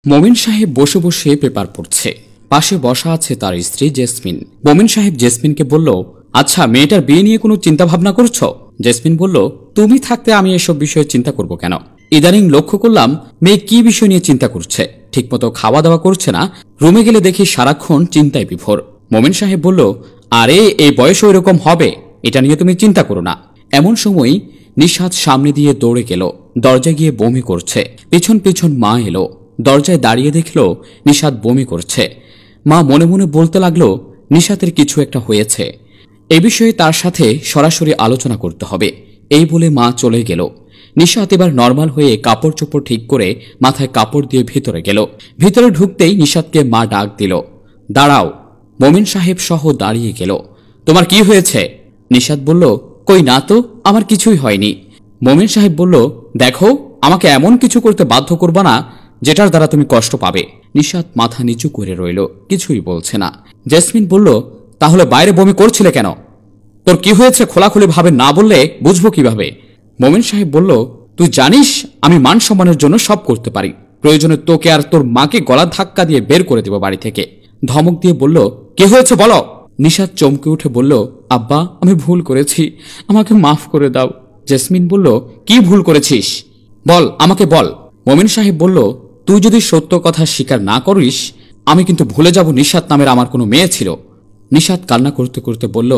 মোমিন সাহেব বসে বসে পেপার পড়ছে। পাশে বসা আছে তার স্ত্রী জেসমিন। মোমিন সাহেব জেসমিনকে বলল, আচ্ছা, মেয়েটার বিয়ে নিয়ে কোনো চিন্তা ভাবনা করছো? জেসমিন বলল, তুমি থাকতে আমি এসব বিষয়ে চিন্তা করব কেন? ইদানিং লক্ষ্য করলাম মেয়ে কি বিষয় নিয়ে চিন্তা করছে। ঠিকমতো খাওয়া দাওয়া করছে না, রুমে গেলে দেখি সারাক্ষণ চিন্তায় বিভোর। মোমিন সাহেব বলল, আরে এই বয়সে ওইরকম হবে, এটা নিয়ে তুমি চিন্তা করো না। এমন সময় নিশাত সামনে দিয়ে দৌড়ে গেল। দরজায় গিয়ে বমি করছে। পিছন পিছন মা এলো। দরজায় দাঁড়িয়ে দেখল নিশাত বমি করছে। মা মনে মনে বলতে লাগলো, নিশাতের কিছু একটা হয়েছে, এ বিষয়ে তার সাথে সরাসরি আলোচনা করতে হবে। এই বলে মা চলে গেল। নিশাত এবার নর্মাল হয়ে কাপড় চোপড় ঠিক করে মাথায় কাপড় দিয়ে ভিতরে গেল। ভিতরে ঢুকতেই নিশাতকে মা ডাক দিল, দাঁড়াও। মোমিন সাহেব সহ দাঁড়িয়ে গেল। তোমার কি হয়েছে? নিশাত বলল, কই না তো, আমার কিছুই হয়নি। মোমিন সাহেব বলল, দেখো, আমাকে এমন কিছু করতে বাধ্য করবা না যেটার দ্বারা তুমি কষ্ট পাবে। নিশাত মাথা নিচু করে রইল, কিছুই বলছে না। জেসমিন বলল, তাহলে বাইরে বমি করছিলে কেন? তোর কি হয়েছে খোলাখুলি ভাবে না বললে বুঝবো কিভাবে? মোমিন সাহেব বলল, তুই জানিস আমি মান সম্মানের জন্য সব করতে পারি। প্রয়োজনে তোকে আর তোর মাকে গলা ধাক্কা দিয়ে বের করে দেব বাড়ি থেকে। ধমক দিয়ে বলল, কে হয়েছে বলো? নিশাত চমকে উঠে বলল, আব্বা, আমি ভুল করেছি, আমাকে মাফ করে দাও। জেসমিন বলল, কি ভুল করেছিস? বল, আমাকে বল। মোমিন সাহেব বলল, তুই যদি সত্য কথা স্বীকার না করিস, আমি কিন্তু ভুলে যাব নিশাত নামের আমার কোনো মেয়ে ছিল। নিশাত কান্না করতে করতে বলল,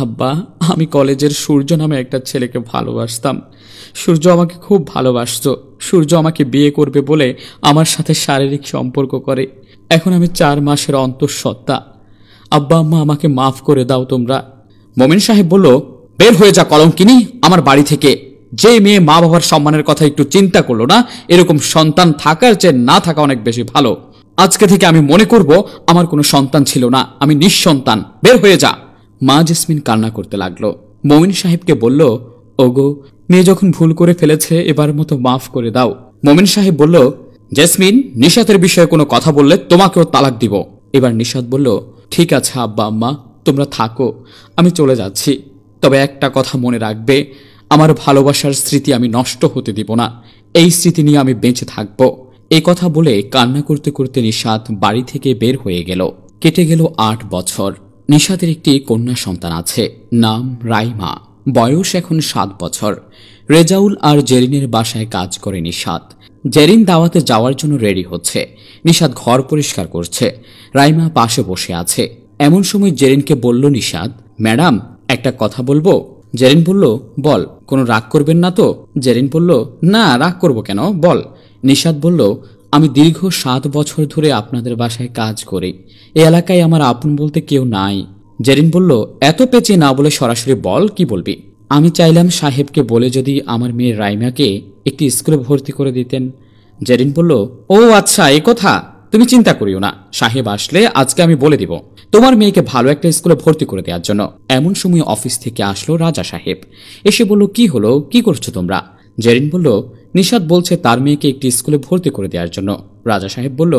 আব্বা, আমি কলেজের সূর্য নামে একটা ছেলেকে ভালোবাসতাম। সূর্য আমাকে খুব ভালোবাসত। সূর্য আমাকে বিয়ে করবে বলে আমার সাথে শারীরিক সম্পর্ক করে। এখন আমি 4 মাসের অন্তঃসত্ত্বা। আব্বা আম্মা, আমাকে মাফ করে দাও তোমরা। মোমিন সাহেব বলল, বের হয়ে যা কলঙ্কিনী আমার বাড়ি থেকে। যে মেয়ে মা বাবার সম্মানের কথা একটু চিন্তা করলো না, এরকম সন্তান থাকার চেয়ে না থাকা অনেক বেশি ভালো। আজকে থেকে আমি মনে করব আমার কোনো সন্তান ছিল না, আমি নিঃসন্তান। বের হয়ে যা। মা জেসমিন কান্না করতে লাগলো। মোমিন সাহেবকে বলল, ওগো, মেয়ে যখন ভুল করে ফেলেছে এবার মতো মাফ করে দাও। মোমিন সাহেব বলল, জেসমিন, নিশাতের বিষয়ে কোনো কথা বললে তোমাকেও তালাক দিব। এবার নিশাত বলল, ঠিক আছে আব্বা আম্মা, তোমরা থাকো, আমি চলে যাচ্ছি। তবে একটা কথা মনে রাখবে, আমার ভালোবাসার স্মৃতি আমি নষ্ট হতে দিব না। এই স্মৃতি নিয়ে আমি বেঁচে থাকব। এই কথা বলে কান্না করতে করতে নিশাত বাড়ি থেকে বের হয়ে গেল। কেটে গেল 8 বছর। নিশাতের একটি কন্যা সন্তান আছে, নাম রাইমা। বয়স এখন 7 বছর। রেজাউল আর জেরিনের বাসায় কাজ করে নিশাত। জেরিন দাওয়াতে যাওয়ার জন্য রেডি হচ্ছে। নিশাত ঘর পরিষ্কার করছে। রাইমা পাশে বসে আছে। এমন সময় জেরিনকে বলল নিশাত, ম্যাডাম, একটা কথা বলবো। জেরিন বলল, বল, কোনো রাগ করবেন না তো? জেরিন বলল, না, রাগ করব কেন, বল। নিশাত বলল, আমি দীর্ঘ 7 বছর ধরে আপনাদের বাসায় কাজ করি। এই এলাকায় আমার আপন বলতে কেউ নাই। জেরিন বলল, এত পেঁচিয়ে না বলে সরাসরি বল, কি বলবি? আমি চাইলাম সাহেবকে বলে যদি আমার মেয়ে রাইমাকে একটি স্কুলে ভর্তি করে দিতেন। জেরিন বলল, ও আচ্ছা, এই কথা। তুমি চিন্তা করিও না, সাহেব আসলে আজকে আমি বলে দিব তোমার মেয়েকে ভালো একটা স্কুলে ভর্তি করে দেওয়ার জন্য। এমন সময় অফিস থেকে আসলো রাজা সাহেব। এসে বলল, কি হলো, কি করছো তোমরা? জেরিন বলল, নিশাত বলছে তার মেয়েকে একটি স্কুলে ভর্তি করে দেওয়ার জন্য। রাজা সাহেব বলল,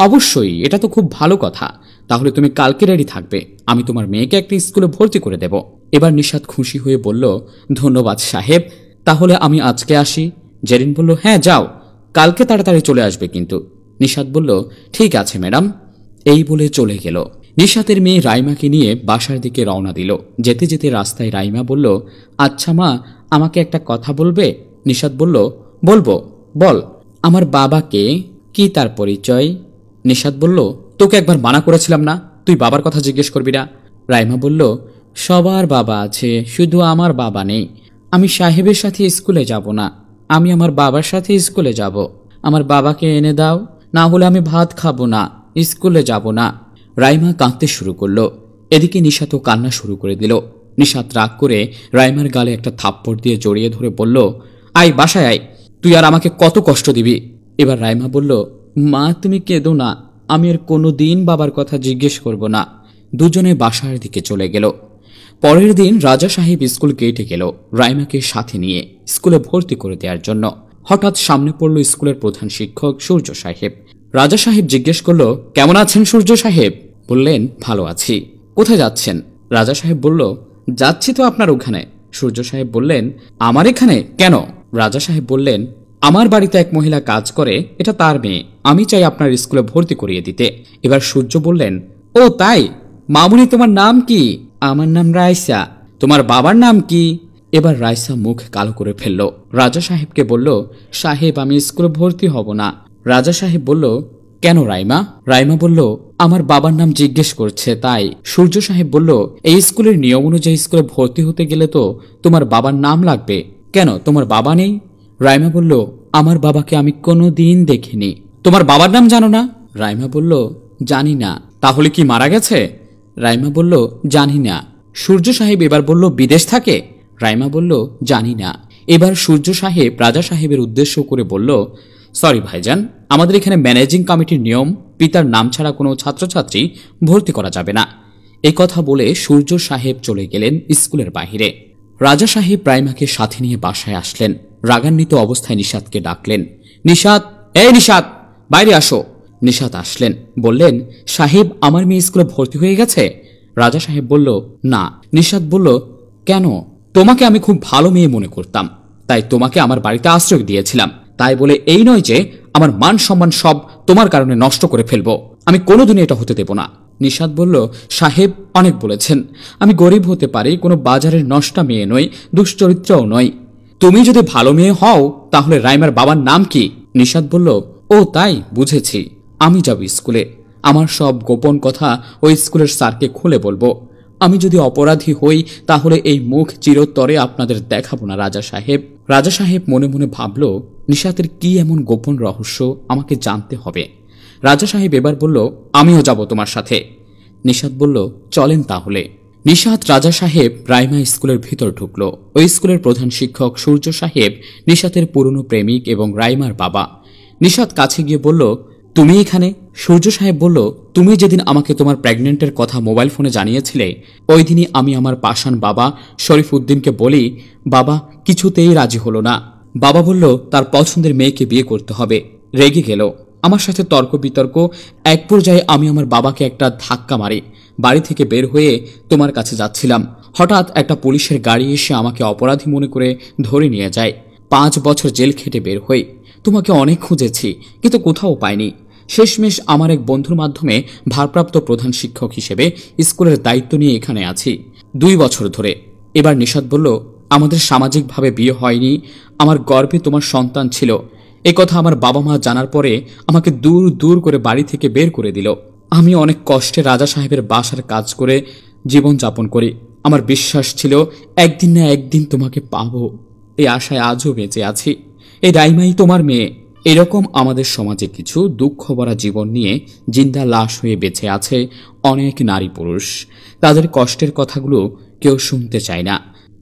অবশ্যই, এটা তো খুব ভালো কথা। তাহলে তুমি কালকে রেডি থাকবে, আমি তোমার মেয়েকে একটি স্কুলে ভর্তি করে দেব। এবার নিশাত খুশি হয়ে বলল, ধন্যবাদ সাহেব, তাহলে আমি আজকে আসি। জেরিন বলল, হ্যাঁ যাও, কালকে তাড়াতাড়ি চলে আসবে কিন্তু। নিশাত বলল, ঠিক আছে ম্যাডাম। এই বলে চলে গেল। নিশাতের মেয়ে রাইমাকে নিয়ে বাসার দিকে রওনা দিল। যেতে যেতে রাস্তায় রাইমা বলল, আচ্ছা মা, আমাকে একটা কথা বলবে? নিশাত বলল, বলবো, বল। আমার বাবাকে। কি তার পরিচয়? নিশাত বলল, তোকে একবার মানা করেছিলাম না, তুই বাবার কথা জিজ্ঞেস করবি না। রাইমা বলল, সবার বাবা আছে, শুধু আমার বাবা নেই। আমি সাহেবের সাথে স্কুলে যাব না, আমি আমার বাবার সাথে স্কুলে যাব। আমার বাবাকে এনে দাও, না হলে আমি ভাত খাবো না, স্কুলে যাব না। রাইমা কাঁদতে শুরু করল। এদিকে নিশাতও কান্না শুরু করে দিল। নিশাত রাগ করে রাইমার গালে একটা থাপ্পড় দিয়ে জড়িয়ে ধরে বলল, আয় বাসায় আয়, তুই আর আমাকে কত কষ্ট দিবি। এবার রাইমা বলল, মা তুমি কেঁদো না, আমি আর কোনো দিন বাবার কথা জিজ্ঞেস করব না। দুজনে বাসার দিকে চলে গেল। পরের দিন রাজা সাহেব স্কুল গেটে গেল রাইমাকে সাথে নিয়ে স্কুলে ভর্তি করে দেওয়ার জন্য। হঠাৎ সামনে পড়ল স্কুলের প্রধান শিক্ষক সূর্য সাহেব। রাজা সাহেব জিজ্ঞেস করল, কেমন আছেন সূর্য সাহেব? বললেন, ভালো আছি। কোথায় যাচ্ছেন? রাজা সাহেব বলল, যাচ্ছি তো আপনার ওখানে। সূর্য সাহেব বললেন, আমার এখানে কেন? রাজা সাহেব বললেন, আমার বাড়িতে এক মহিলা কাজ করে, এটা তার মেয়ে। আমি চাই আপনার স্কুলে ভর্তি করিয়ে দিতে। এবার সূর্য বললেন, ও তাই? মামুনি, তোমার নাম কি? আমার নাম রাইসা। তোমার বাবার নাম কি? এবার রাইসা মুখ কালো করে ফেলল। রাজা সাহেবকে বলল, সাহেব, আমি স্কুলে ভর্তি হব না। রাজা সাহেব বলল, কেন রাইমা? রাইমা বলল, আমার বাবার নাম জিজ্ঞেস করছে তাই। সূর্য সাহেব বলল, এই স্কুলের নিয়ম অনুযায়ী স্কুলে ভর্তি হতে গেলে তো তোমার বাবার নাম লাগবে। কেন, তোমার বাবা নেই? রাইমা বলল, আমার বাবাকে আমি কোনো দিন দেখিনি। তোমার বাবার নাম জানো না? রাইমা বলল, জানি না। তাহলে কি মারা গেছে? রাইমা বলল, জানি না। সূর্য সাহেব এবার বলল, বিদেশ থাকে? রাইমা বলল, জানি না। এবার সূর্য সাহেব রাজা সাহেবের উদ্দেশ্য করে বলল, সরি ভাইজান, আমাদের এখানে ম্যানেজিং কমিটির নিয়ম, পিতার নাম ছাড়া কোনো ছাত্রছাত্রী ভর্তি করা যাবে না। এই কথা বলে সূর্য সাহেব চলে গেলেন স্কুলের বাহিরে। রাজা সাহেব রাইমাকে সাথে নিয়ে বাসায় আসলেন। রাগান্বিত অবস্থায় নিশাতকে ডাকলেন। নিশাত, এই নিশাত, বাইরে আসো। নিশাত আসলেন, বললেন, সাহেব, আমার মেয়ে স্কুলে ভর্তি হয়ে গেছে? রাজা সাহেব বলল, না। নিশাত বলল, কেন? তোমাকে আমি খুব ভালো মেয়ে মনে করতাম, তাই তোমাকে আমার বাড়িতে আশ্রয় দিয়েছিলাম। তাই বলে এই নয় যে আমার মান সম্মান সব তোমার কারণে নষ্ট করে ফেলবো। আমি কোনোদিনই এটা হতে দেব না। নিশাত বলল, সাহেব, অনেক বলেছেন। আমি গরিব হতে পারি, কোনো বাজারের নষ্টা মেয়ে নই, দুশ্চরিত্রও নই। তুমি যদি ভালো মেয়ে হও তাহলে রাইমার বাবার নাম কি? নিশাত বলল, ও তাই, বুঝেছি। আমি যাব স্কুলে। আমার সব গোপন কথা ওই স্কুলের স্যারকে খুলে বলবো। আমি যদি অপরাধী হই তাহলে এই মুখ চিরতরে আপনাদের দেখাবো না রাজা সাহেব। রাজা সাহেব মনে মনে ভাবল, নিশাতের কি এমন গোপন রহস্য, আমাকে জানতে হবে। রাজা সাহেব এবার বলল, আমিও যাব তোমার সাথে। নিশাত বলল, চলেন তাহলে। নিশাত রাজা সাহেব রাইমা স্কুলের ভিতর ঢুকল। ওই স্কুলের প্রধান শিক্ষক সূর্য সাহেব নিশাতের পুরনো প্রেমিক এবং রাইমার বাবা। নিশাত কাছে গিয়ে বলল, তুমি এখানে? সূর্য সাহেব বলল, তুমি যেদিন আমাকে তোমার প্রেগনেন্টের কথা মোবাইল ফোনে জানিয়েছিলে, ওই দিনই আমি আমার পাষাণ বাবা শরীফ উদ্দিনকে বলি। বাবা কিছুতেই রাজি হলো না। বাবা বলল, তার পছন্দের মেয়েকে বিয়ে করতে হবে। রেগে গেল, আমার সাথে তর্ক বিতর্ক। এক পর্যায়ে আমি আমার বাবাকে একটা ধাক্কা মারি। বাড়ি থেকে বের হয়ে তোমার কাছে যাচ্ছিলাম, হঠাৎ একটা পুলিশের গাড়ি এসে আমাকে অপরাধী মনে করে ধরে নিয়ে যায়। 5 বছর জেল খেটে বের হই। তোমাকে অনেক খুঁজেছি, কিন্তু কোথাও পাইনি। শেষমেশ আমার এক বন্ধুর মাধ্যমে ভারপ্রাপ্ত প্রধান শিক্ষক হিসেবে স্কুলের দায়িত্ব নিয়ে এখানে আছি 2 বছর ধরে। এবার নিশাত বলল, আমাদের সামাজিকভাবে বিয়ে হয়নি, আমার গর্ভে তোমার সন্তান ছিল। কথা আমার বাবা মা জানার পরে আমাকে দূর দূর করে বাড়ি থেকে বের করে দিল। আমি অনেক কষ্টে রাজা সাহেবের বাসার কাজ করে জীবন যাপন করি। আমার বিশ্বাস ছিল একদিন না একদিন তোমাকে পাবো। এই আশায় আজও বেঁচে আছি। এই রাইমাই তোমার মেয়ে। এরকম আমাদের সমাজে কিছু দুঃখ ভরা জীবন নিয়ে জিন্দা লাশ হয়ে বেঁচে আছে অনেক নারী পুরুষ। তাদের কষ্টের কথাগুলো কেউ শুনতে চায় না।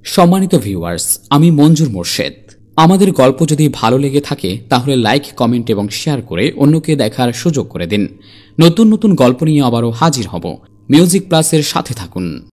সম্মানিত ভিউয়ার্স, আমি মঞ্জুর মোর্শেদ। আমাদের গল্প যদি ভালো লেগে থাকে তাহলে লাইক, কমেন্ট এবং শেয়ার করে অন্যকে দেখার সুযোগ করে দিন। নতুন নতুন গল্প নিয়ে আবারও হাজির হব। মিউজিক প্লাসের সাথে থাকুন।